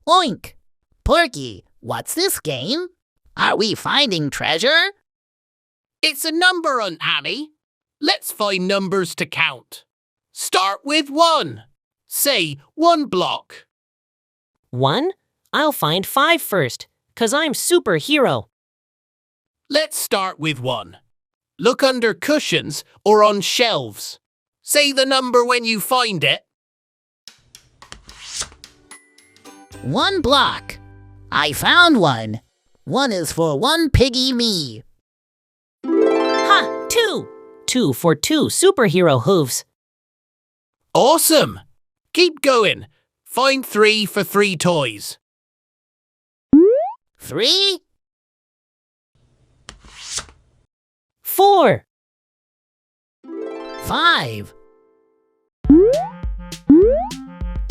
Oink! Porky, what's this game? Are we finding treasure? It's a number hunt, Hammy. Let's find numbers to count. Start with 1. Say 1 block. 1? I'll find 5 first, 'cause I'm superhero. Let's start with 1. Look under cushions or on shelves. Say the number when you find it. 1 block. I found 1. 1 is for 1 piggy me. Ha! 2! 2 for 2 superhero hooves. Awesome! Keep going. Find 3 for 3 toys. 3, 4! 5.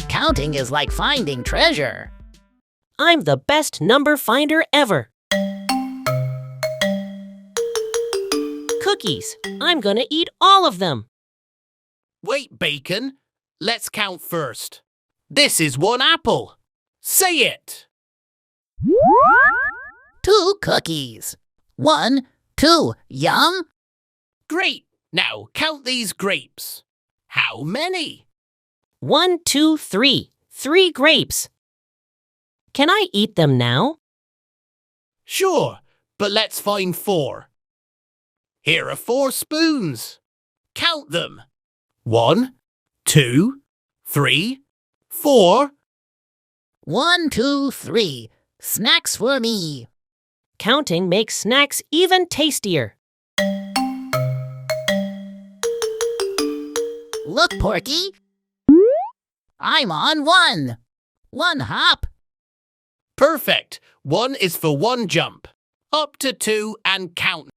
Counting is like finding treasure. I'm the best number finder ever. Cookies. I'm gonna eat all of them. Wait, Bacon. Let's count first. This is 1 apple. Say it. 2 cookies. 1, 2. Yum! Great. Now count these grapes. How many? 1, 2, 3. 3 grapes. Can I eat them now? Sure, but let's find 4. Here are 4 spoons. Count them. 1, 2, 3, 4. 1, 2, 3. Snacks for me. Counting makes snacks even tastier. Look, Porky. I'm on 1. 1 hop. Perfect. 1 is for 1 jump. Up to 2 and count.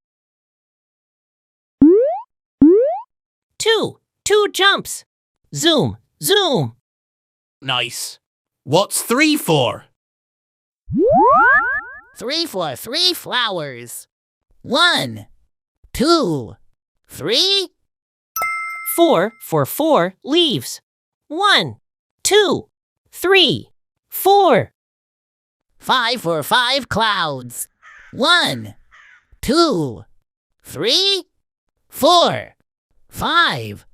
2. 2 jumps. Zoom, zoom. Nice. What's 3 for? 3 for 3 flowers. 1, 2, 3. 4 for 4 leaves. 1, 2, 3, 4. 5 for 5 clouds. 1, 2, 3, 4, 5.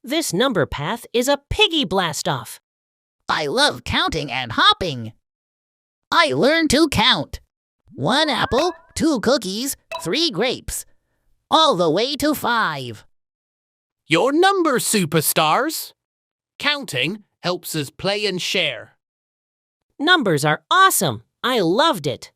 This number path is a piggy blast-off. I love counting and hopping. I learned to count. 1 apple, 2 cookies, 3 grapes. All the way to 5. Your number, superstars. Counting helps us play and share. Numbers are awesome. I loved it.